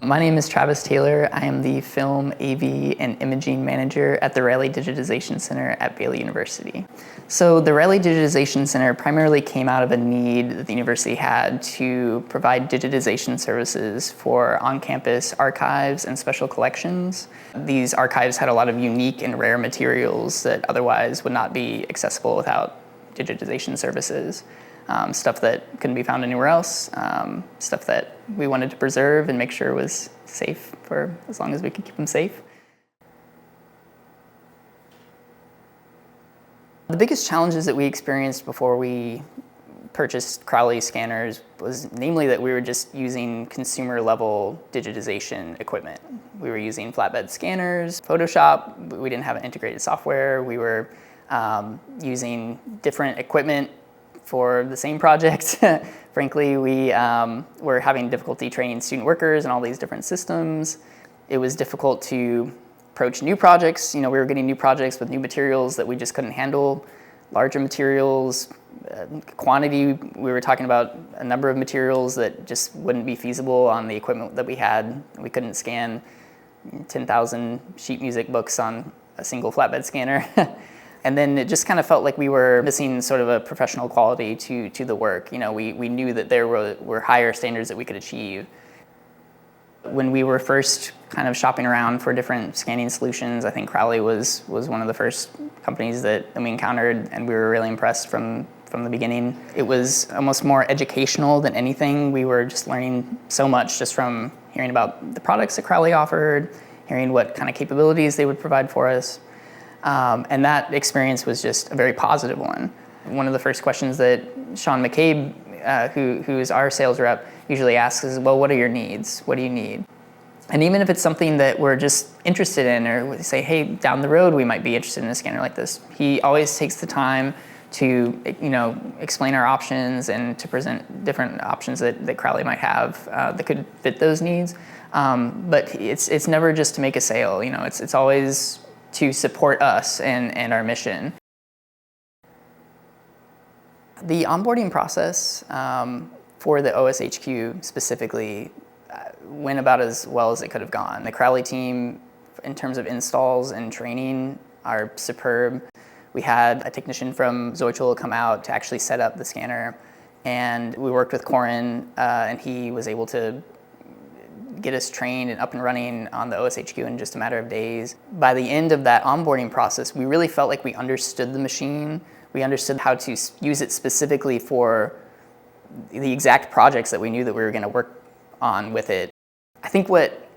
My name is Travis Taylor. I am the Film, AV, and Imaging Manager at the Riley Digitization Center at Baylor University. So the Riley Digitization Center primarily came out of a need that the university had to provide digitization services for on-campus archives and special collections. These archives had a lot of unique and rare materials that otherwise would not be accessible without digitization services. Stuff that couldn't be found anywhere else, stuff that we wanted to preserve and make sure was safe for as long as we could keep them safe. The biggest challenges that we experienced before we purchased Crowley scanners was namely that we were just using consumer level digitization equipment. We were using flatbed scanners, Photoshop, we didn't have an integrated software, we were using different equipment for the same project. Frankly, we were having difficulty training student workers in all these different systems. It was difficult to approach new projects. We were getting new projects with new materials that we just couldn't handle, larger materials, quantity. We were talking about a number of materials that just wouldn't be feasible on the equipment that we had. We couldn't scan 10,000 sheet music books on a single flatbed scanner. And then it just kind of felt like we were missing sort of a professional quality to the work. We knew that there were higher standards that we could achieve. When we were first kind of shopping around for different scanning solutions, I think Crowley was one of the first companies that we encountered, and we were really impressed from the beginning. It was almost more educational than anything. We were just learning so much just from hearing about the products that Crowley offered, hearing what kind of capabilities they would provide for us. And that experience was just a very positive one. One of the first questions that Sean McCabe, who is our sales rep, usually asks is, well, what are your needs? What do you need? And even if it's something that we're just interested in, or we say, hey, down the road we might be interested in a scanner like this, he always takes the time to explain our options and to present different options that Crowley might have that could fit those needs. But it's never just to make a sale. It's always to support us and our mission. The onboarding process for the OSHQ specifically went about as well as it could have gone. The Crowley team, in terms of installs and training, are superb. We had a technician from Zoichul come out to actually set up the scanner, and we worked with Corin, and he was able to get us trained and up and running on the OSHQ in just a matter of days. By the end of that onboarding process, we really felt like we understood the machine. We understood how to use it specifically for the exact projects that we knew that we were going to work on with it. I think what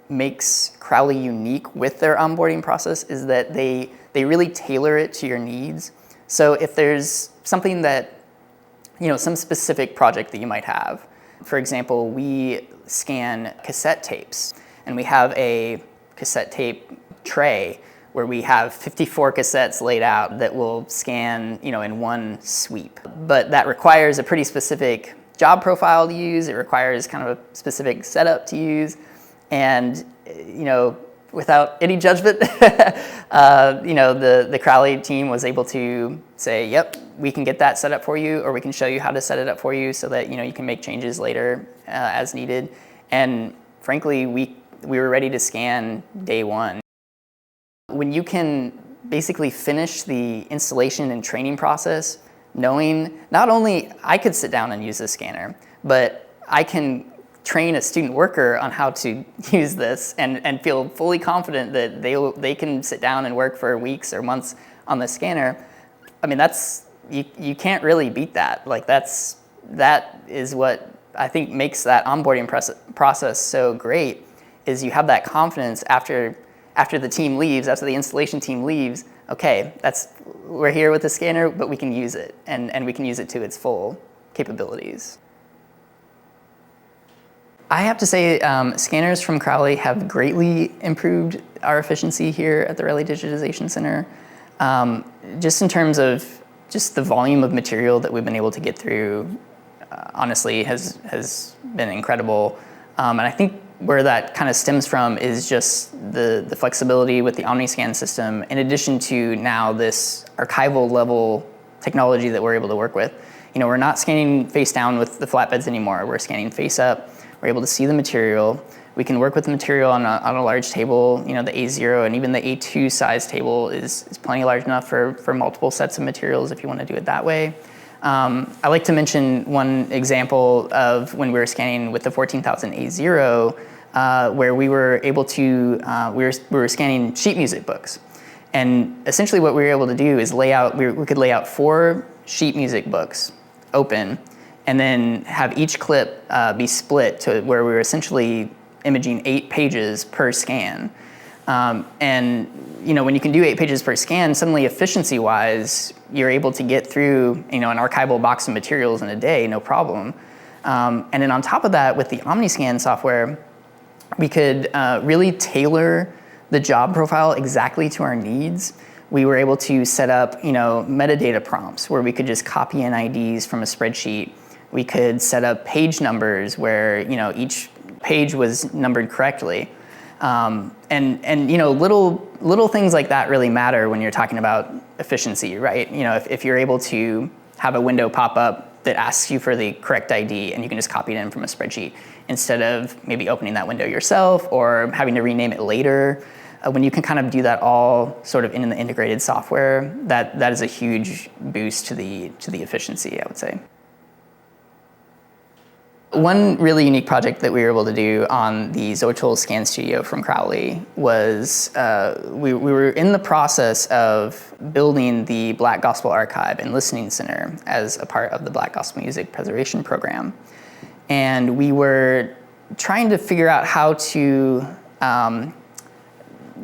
makes Crowley unique with their onboarding process is that they really tailor it to your needs. So if there's something that, some specific project that you might have, for example, we scan cassette tapes, and we have a cassette tape tray where we have 54 cassettes laid out that will scan, in one sweep. But that requires a pretty specific job profile to use. It requires kind of a specific setup to use, and without any judgment, the Crowley team was able to say, yep, we can get that set up for you, or we can show you how to set it up for you so that you can make changes later as needed. And frankly, we were ready to scan day one. When you can basically finish the installation and training process knowing not only I could sit down and use this scanner, but I can train a student worker on how to use this and feel fully confident that they can sit down and work for weeks or months on the scanner. I mean, you can't really beat that. That is what I think makes that onboarding process so great, is you have that confidence after the team leaves, after the installation team leaves. Okay, we're here with the scanner, but we can use it, and we can use it to its full capabilities. I have to say, scanners from Crowley have greatly improved our efficiency here at the Riley Digitization Center. Just in terms of just the volume of material that we've been able to get through, honestly, has been incredible. And I think where that kind of stems from is just the flexibility with the OmniScan system, in addition to now this archival level technology that we're able to work with. We're not scanning face down with the flatbeds anymore. We're scanning face up. We're able to see the material. We can work with the material on a large table. The A0 and even the A2 size table is plenty large enough for multiple sets of materials if you want to do it that way. I like to mention one example of when we were scanning with the 14000 A0, where we were able to, we were scanning sheet music books. And essentially what we were able to do is we could lay out 4 sheet music books open, and then have each clip be split to where we were essentially imaging 8 pages per scan. And when you can do 8 pages per scan, suddenly efficiency-wise, you're able to get through an archival box of materials in a day, no problem. And then on top of that, with the OmniScan software, we could really tailor the job profile exactly to our needs. We were able to set up metadata prompts where we could just copy in IDs from a spreadsheet. We could set up page numbers where each page was numbered correctly. And little things like that really matter when you're talking about efficiency, right? If you're able to have a window pop up that asks you for the correct ID and you can just copy it in from a spreadsheet instead of maybe opening that window yourself or having to rename it later. When you can kind of do that all sort of in the integrated software, that is a huge boost to the efficiency, I would say. One really unique project that we were able to do on the Zotool Scan Studio from Crowley was we were in the process of building the Black Gospel Archive and Listening Center as a part of the Black Gospel Music Preservation Program. And we were trying to figure out how to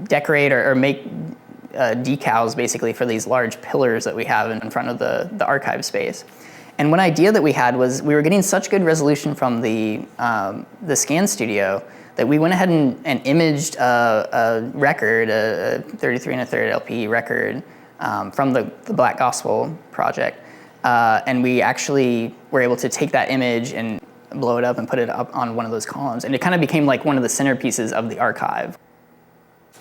decorate or make decals basically for these large pillars that we have in front of the archive space. And one idea that we had was we were getting such good resolution from the Scan Studio that we went ahead and imaged a record, a 33 1/3 LP record from the Black Gospel project. And we actually were able to take that image and blow it up and put it up on one of those columns. And it kind of became like one of the centerpieces of the archive.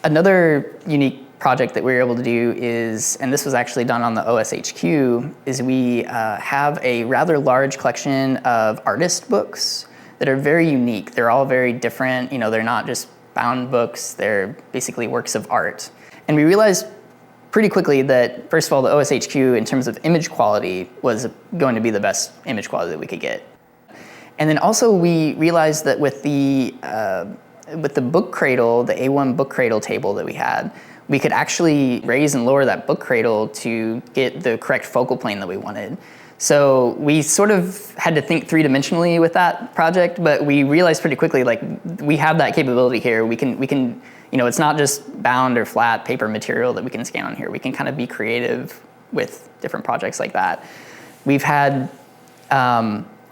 Another unique project that we were able to do is, and this was actually done on the OSHQ, is we have a rather large collection of artist books that are very unique. They're all very different. They're not just bound books, they're basically works of art. And we realized pretty quickly that, first of all, the OSHQ in terms of image quality was going to be the best image quality that we could get. And then also we realized that with the book cradle, the A1 book cradle table that we had, we could actually raise and lower that book cradle to get the correct focal plane that we wanted. So we sort of had to think 3-dimensionally with that project, but we realized pretty quickly, like, we have that capability here. We can, it's not just bound or flat paper material that we can scan on here. We can kind of be creative with different projects like that. We've had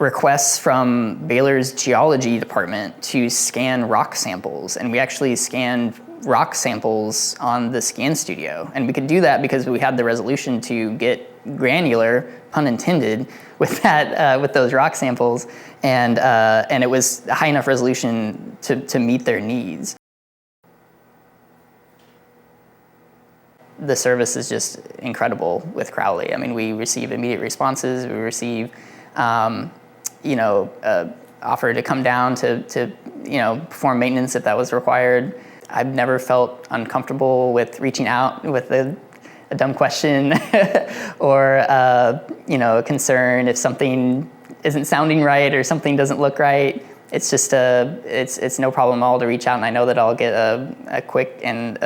requests from Baylor's geology department to scan rock samples, and we actually scanned rock samples on the Scan Studio. And we could do that because we had the resolution to get granular, pun intended, with that with those rock samples, and it was high enough resolution to meet their needs. The service is just incredible with Crowley. I mean, we receive immediate responses. We receive offer to come down to perform maintenance if that was required. I've never felt uncomfortable with reaching out with a dumb question or a concern if something isn't sounding right or something doesn't look right. It's just it's no problem at all to reach out, and I know that I'll get a quick and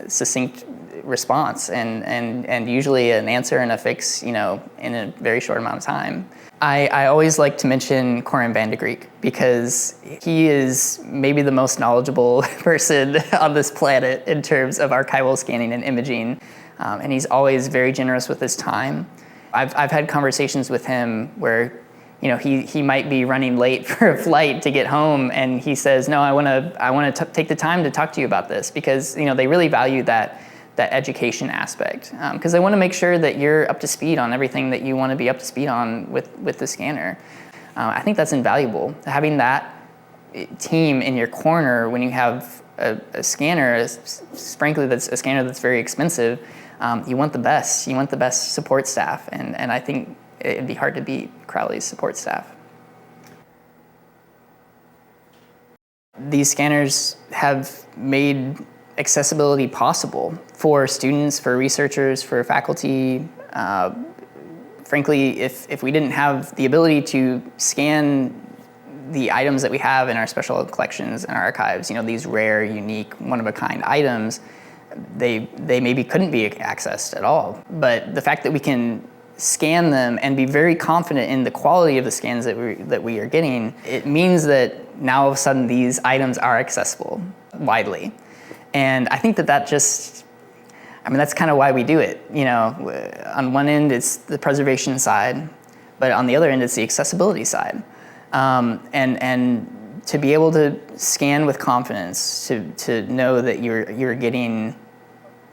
succinct response and usually an answer and a fix in a very short amount of time. I always like to mention Corin van de Greek because he is maybe the most knowledgeable person on this planet in terms of archival scanning and imaging, and he's always very generous with his time. I've had conversations with him where he might be running late for a flight to get home, and he says, "No, I want to take the time to talk to you about this," because they really value that education aspect, because they want to make sure that you're up to speed on everything that you want to be up to speed on with the scanner. I think that's invaluable. Having that team in your corner when you have a scanner, frankly, that's a scanner that's very expensive. You want the best. You want the best support staff, and I think it'd be hard to beat Crowley's support staff. these scanners have made accessibility possible for students, for researchers, for faculty. Frankly, if we didn't have the ability to scan the items that we have in our special collections and our archives, these rare, unique, one-of-a-kind items, they maybe couldn't be accessed at all. But the fact that we can scan them and be very confident in the quality of the scans that we are getting, it means that now all of a sudden these items are accessible widely. And I think that's kind of why we do it. On one end it's the preservation side, but on the other end it's the accessibility side. And to be able to scan with confidence, to know that you're getting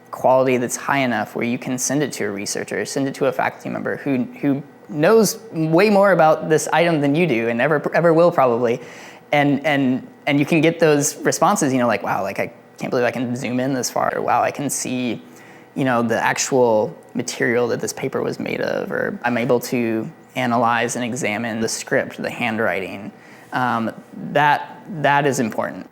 quality that's high enough where you can send it to a researcher, send it to a faculty member who knows way more about this item than you do and ever will probably, and you can get those responses, like, wow, like I can't believe I can zoom in this far, or wow, I can see, the actual material that this paper was made of, or I'm able to analyze and examine the script, the handwriting. That is important.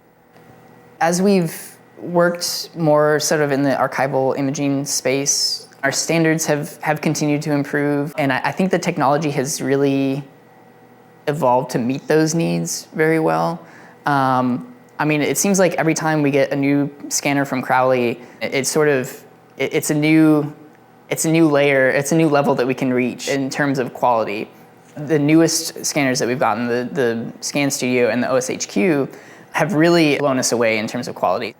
As we've worked more sort of in the archival imaging space, our standards have continued to improve, and I think the technology has really evolved to meet those needs very well. It seems like every time we get a new scanner from Crowley, it's a new layer, it's a new level that we can reach in terms of quality. The newest scanners that we've gotten, the Scan Studio and the OSHQ, have really blown us away in terms of quality.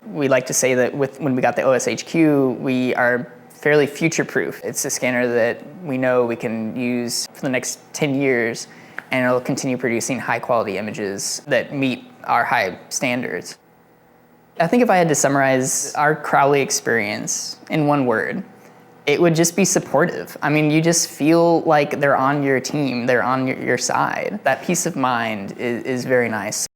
We like to say that when we got the OSHQ, we are fairly future-proof. It's a scanner that we know we can use for the next 10 years, and it'll continue producing high-quality images that meet our high standards. I think if I had to summarize our Crowley experience in one word, it would just be supportive. You just feel like they're on your team, they're on your side. That peace of mind is very nice.